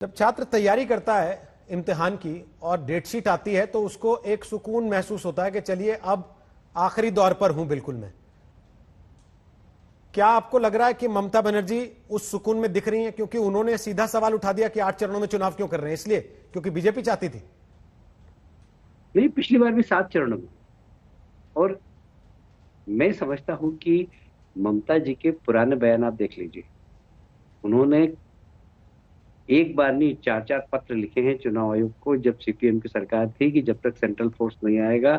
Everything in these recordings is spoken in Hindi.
जब छात्र तैयारी करता है इम्तिहान की और डेट शीट आती है तो उसको एक सुकून महसूस होता है कि चलिए अब आखिरी दौर पर हूं बिल्कुल मैं। क्या आपको लग रहा है कि ममता बनर्जी उस सुकून में दिख रही हैं क्योंकि उन्होंने सीधा सवाल उठा दिया कि 8 चरणों में चुनाव क्यों कर रहे हैं, इसलिए क्योंकि बीजेपी चाहती थी? नहीं, पिछली बार भी 7 चरणों में। और मैं समझता हूं कि ममता जी के पुराने बयान आप देख लीजिए। उन्होंने एक बार नहीं, 4 4 पत्र लिखे हैं चुनाव आयोग को, जब सीपीएम की सरकार थी, कि जब तक सेंट्रल फोर्स नहीं आएगा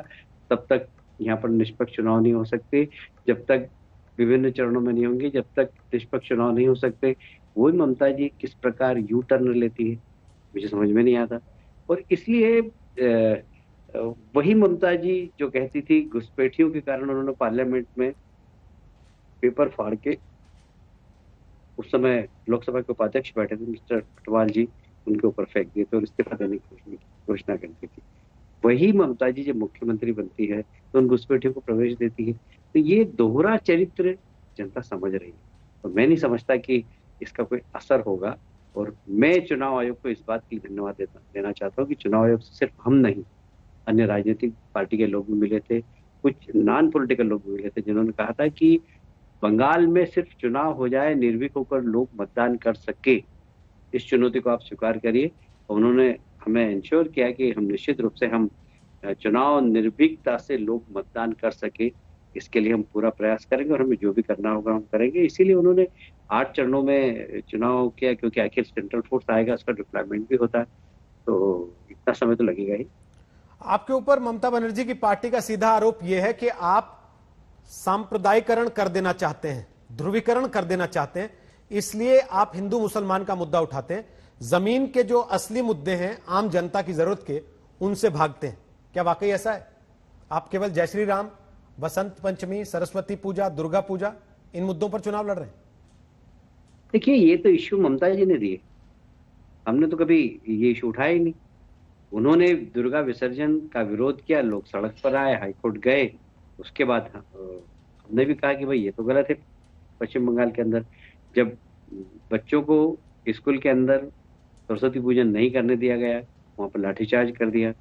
तब तक यहाँ पर निष्पक्ष चुनाव नहीं हो सकते, जब तक विभिन्न चरणों में नहीं होंगे, जब तक निष्पक्ष चुनाव नहीं हो सकते। वही ममता जी किस प्रकार यू टर्न लेती है, मुझे समझ में नहीं आता। और इसलिए वही ममता जी जो कहती थी घुसपैठियों के कारण उन्होंने पार्लियामेंट में पेपर फाड़ के, उस समय लोकसभा के उपाध्यक्ष बैठे थे मिस्टर अटवाल जी, उनके ऊपर फेंक दिए थे और इस्तीफा देने की घोषणा करती थी। वही ममता जी जब मुख्यमंत्री बनती है तो उन घुसपैठियों को प्रवेश देती है। तो ये दोहरा चरित्र जनता समझ रही है और मैं नहीं समझता कि इसका कोई असर होगा। और मैं चुनाव आयोग को इस बात के लिए धन्यवाद देना चाहता हूँ कि चुनाव आयोग से सिर्फ हम नहीं, अन्य राजनीतिक पार्टी के लोग भी मिले थे, कुछ नॉन पॉलिटिकल लोग भी मिले थे, जिन्होंने कहा था कि बंगाल में सिर्फ चुनाव हो जाए, निर्भीक होकर लोग मतदान कर सके, इस चुनौती को आप स्वीकार करिए। और उन्होंने हमें इंश्योर किया कि हम निश्चित रूप से हम चुनाव निर्भीकता से लोग मतदान कर सके, इसके लिए हम पूरा प्रयास करेंगे और हमें जो भी करना होगा हम करेंगे। इसीलिए उन्होंने 8 चरणों में चुनाव किया, क्योंकि आखिर सेंट्रल फोर्स आएगा, उसका डिप्लॉयमेंट भी होता है, तो इतना समय तो लगेगा ही। आपके ऊपर ममता बनर्जी की पार्टी का सीधा आरोप यह है कि आप सांप्रदायिकरण कर देना चाहते हैं, ध्रुवीकरण कर देना चाहते हैं, इसलिए आप हिंदू मुसलमान का मुद्दा उठाते हैं, जमीन के जो असली मुद्दे हैं आम जनता की जरूरत के, उनसे भागते हैं। क्या वाकई ऐसा है? आप केवल जय श्री राम, बसंत पंचमी, सरस्वती पूजा, दुर्गा पूजा, इन मुद्दों पर चुनाव लड़ रहे हैं? देखिए, ये तो इश्यू ममता जी ने दिए, हमने तो कभी ये इशू उठाया ही नहीं। उन्होंने दुर्गा विसर्जन का विरोध किया, लोग सड़क पर आए, हाईकोर्ट गए। उसके बाद हमने भी कहा कि भाई ये तो गलत है। पश्चिम बंगाल के अंदर जब बच्चों को स्कूल के अंदर सरस्वती पूजन नहीं करने दिया गया, वहां पर लाठीचार्ज कर दिया,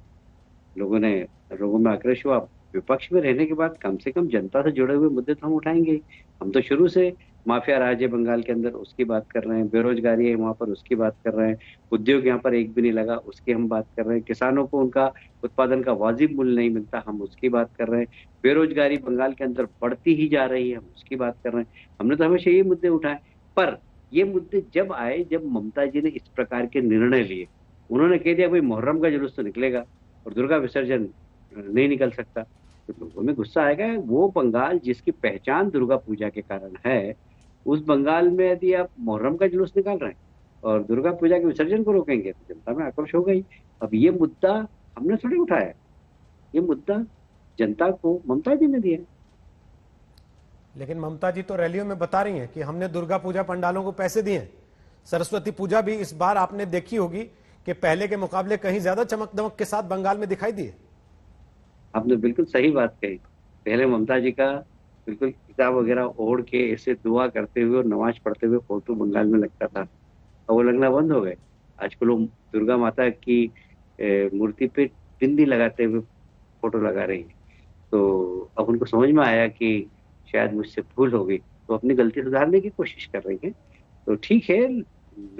लोगों में आक्रोश हुआ। विपक्ष में रहने के बाद कम से कम जनता से जुड़े हुए मुद्दे तो हम उठाएंगे ही। हम तो शुरू से माफिया राज है बंगाल के अंदर, उसकी बात कर रहे हैं, बेरोजगारी है वहां पर, उसकी बात कर रहे हैं, उद्योग यहाँ पर एक भी नहीं लगा, उसकी हम बात कर रहे हैं, किसानों को उनका उत्पादन का वाजिब मूल्य नहीं मिलता, हम उसकी बात कर रहे हैं, बेरोजगारी बंगाल के अंदर बढ़ती ही जा रही है, हम उसकी बात कर रहे हैं। हमने तो हमेशा ये मुद्दे उठाए। पर ये मुद्दे जब आए, जब ममता जी ने इस प्रकार के निर्णय लिए, उन्होंने कह दिया भाई मुहर्रम का जुलूस तो निकलेगा और दुर्गा विसर्जन नहीं निकल सकता, तो लोगों में गुस्सा आएगा। वो बंगाल जिसकी पहचान दुर्गा पूजा के कारण है, उस बंगाल में यदि आप मुहर्रम का जुलूस निकाल रहे हैं और दुर्गा पूजा के विसर्जन को रोकेंगे तो जनता में आक्रोश होगा ही। अब ये मुद्दा हमने थोड़ी उठाया है, ये मुद्दा जनता को ममता जी ने दिया है। लेकिन ममता जी तो रैलियों में बता रही हैं कि हमने दुर्गा पूजा पंडालों को पैसे दिए हैं। सरस्वती पूजा भी इस बार आपने देखी होगी कि पहले के मुकाबले कहीं ज्यादा चमक दमक के साथ बंगाल में दिखाई दिए। आपने बिल्कुल सही बात कही। पहले ममता जी का बिल्कुल किताब वगैरह ओढ़ के ऐसे दुआ करते हुए और नमाज पढ़ते हुए फोटो बंगाल में लगता था, और वो लगना बंद हो गए। आजकल वो दुर्गा माता की मूर्ति पे बिंदी लगाते हुए फोटो लगा रही है। तो अब उनको समझ में आया कि शायद मुझसे भूल हो गई, तो अपनी गलती सुधारने की कोशिश कर रही है। तो ठीक है,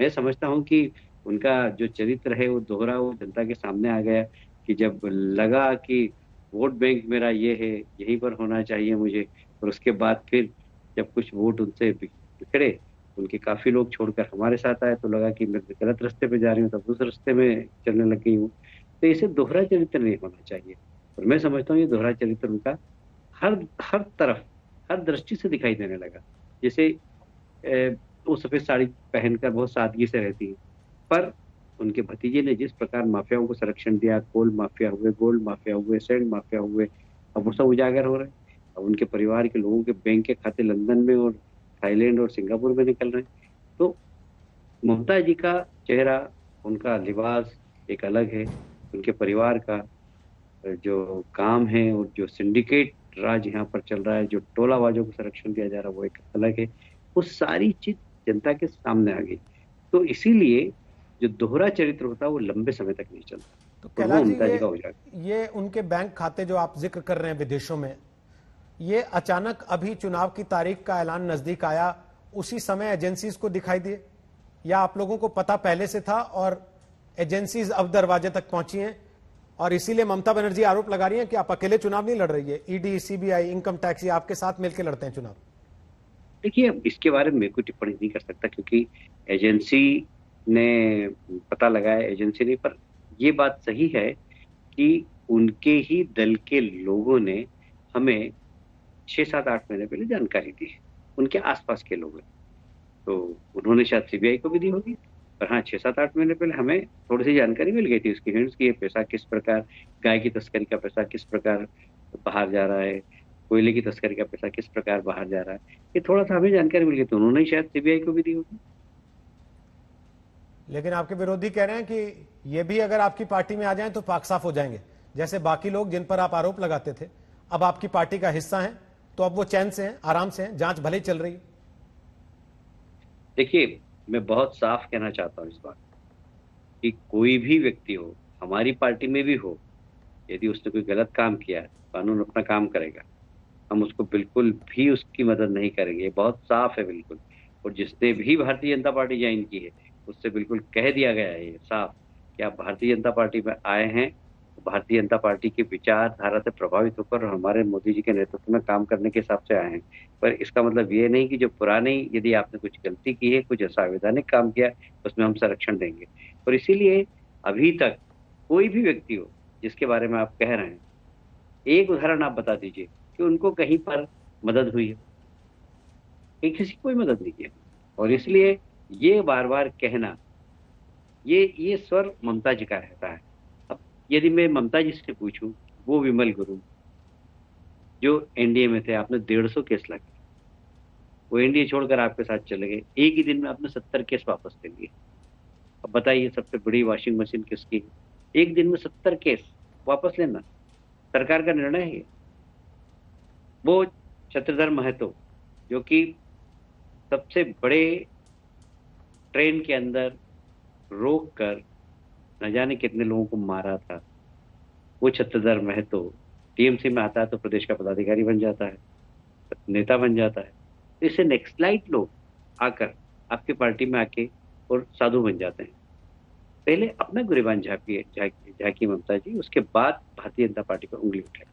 मैं समझता हूँ कि उनका जो चरित्र है वो दोहरा, वो जनता के सामने आ गया कि जब लगा कि वोट बैंक मेरा ये है, यहीं पर होना चाहिए मुझे, और उसके बाद फिर जब कुछ वोट उनसे बिखरे, उनके काफी लोग छोड़कर हमारे साथ आए, तो लगा कि मैं गलत रास्ते पे जा रही हूँ, तब उस रास्ते में चलने लग गई हूँ। तो इसे दोहरा चरित्र नहीं होना चाहिए। और मैं समझता हूँ ये दोहरा चरित्र उनका हर हर तरफ, हर दृष्टि से दिखाई देने लगा। जैसे वो सफेद साड़ी पहनकर बहुत सादगी से रहती है, पर उनके भतीजे ने जिस प्रकार माफियाओं को संरक्षण दिया, कोल माफिया हुए, गोल्ड माफिया हुए, सैंड माफिया हुए, अब वो सब उजागर हो रहे हैं। अब उनके परिवार के लोगों के बैंक के खाते लंदन में और थाईलैंड और सिंगापुर में निकल रहे हैं। तो ममता जी का चेहरा, उनका लिबास एक अलग है, उनके परिवार का जो काम है और जो सिंडिकेट राज यहाँ पर चल रहा है, जो टोलाबाजों को संरक्षण दिया जा रहा है, वो एक अलग है। वो सारी चीज जनता के सामने आ गई। तो इसीलिए जो दोहरा चरित्र होता है वो लंबे समय तक नहीं चलता, तो और वो कैलाश जी, ममता जी का हो जाता ये उनके बैंक खाते जो आप जिक्र कर रहे हैं विदेशों में, ये अचानक अभी चुनाव की तारीख का ऐलान नजदीक आया उसी समय एजेंसीज को दिखाई दिए, या आप लोगों को पता पहले से था और एजेंसीज अब दरवाजे तक पहुंची हैं और इसीलिए ममता बनर्जी आरोप लगा रही हैं कि आप अकेले चुनाव नहीं लड़ रही है, ईडी, सीबीआई, इनकम टैक्स, ये आपके साथ मिलकर लड़ते हैं चुनाव? देखिए, अब इसके बारे में मैं कोई टिप्पणी नहीं कर सकता, क्योंकि एजेंसी ने पता लगाया, एजेंसी ने, पर ये बात सही है कि उनके ही दल के लोगों ने हमें 6, 7, 8 महीने पहले जानकारी दी है, उनके आसपास के लोगों ने। तो उन्होंने शायद सीबीआई को भी दी होगी, पर हाँ, 6, 7, 8 महीने पहले हमें थोड़ी सी जानकारी मिल गई थी उसकी, हिंट्स की, ये पैसा किस प्रकार, गाय की तस्करी का पैसा किस प्रकार बाहर जा रहा है, कोयले की तस्करी का पैसा किस प्रकार बाहर जा रहा है, ये थोड़ा सा हमें जानकारी मिल गई, तो उन्होंने शायद सीबीआई को भी दी होगी। लेकिन आपके विरोधी कह रहे हैं कि ये भी अगर आपकी पार्टी में आ जाएं तो पाक साफ हो जाएंगे, जैसे बाकी लोग जिन पर आप आरोप लगाते थे अब आपकी पार्टी का हिस्सा हैं, तो अब वो चैन से हैं, आराम से हैं, जांच भले ही चल रही है। देखिए, मैं बहुत साफ कहना चाहता हूँ इस बात कि कोई भी व्यक्ति हो, हमारी पार्टी में भी हो, यदि उसने कोई गलत काम किया है, कानून अपना काम करेगा, हम उसको बिल्कुल भी उसकी मदद नहीं करेंगे, ये बहुत साफ है बिल्कुल। और जिसने भी भारतीय जनता पार्टी ज्वाइन की है उससे बिल्कुल कह दिया गया है ये साफ कि आप भारतीय जनता पार्टी में आए हैं, तो भारतीय जनता पार्टी की विचारधारा से प्रभावित होकर और हमारे मोदी जी के नेतृत्व में काम करने के हिसाब से आए हैं। पर इसका मतलब ये नहीं कि जो पुराने, यदि आपने कुछ गलती की है, कुछ असंवैधानिक काम किया, उसमें हम संरक्षण देंगे। और इसीलिए अभी तक कोई भी व्यक्ति हो जिसके बारे में आप कह रहे हैं, एक उदाहरण आप बता दीजिए कि उनको कहीं पर मदद हुई है, कहीं किसी की कोई मदद नहीं की है। और इसलिए ये बार बार कहना, ये स्वर ममता जी का रहता है। अब यदि मैं ममता जी से पूछूं, वो विमल गुरु जो एनडीए में थे, आपने 150 केस लगे, वो एनडीए छोड़कर आपके साथ चले गए, एक ही दिन में आपने 70 केस वापस ले लिए। अब बताइए, सबसे बड़ी वॉशिंग मशीन किसकी है? एक दिन में 70 केस वापस लेना सरकार का निर्णय है। वो छत्रधर महतो, जो कि सबसे बड़े ट्रेन के अंदर रोक कर न जाने कितने लोगों को मारा था, वो छत्रधर महतो टीएमसी में आता है तो प्रदेश का पदाधिकारी बन जाता है, नेता बन जाता है। तो इससे नेक्स्टलाइट लोग आकर आपकी पार्टी में आके और साधु बन जाते हैं। पहले अपना गुरेबान झांकी ममता जी, उसके बाद भारतीय जनता पार्टी पर उंगली उठाई।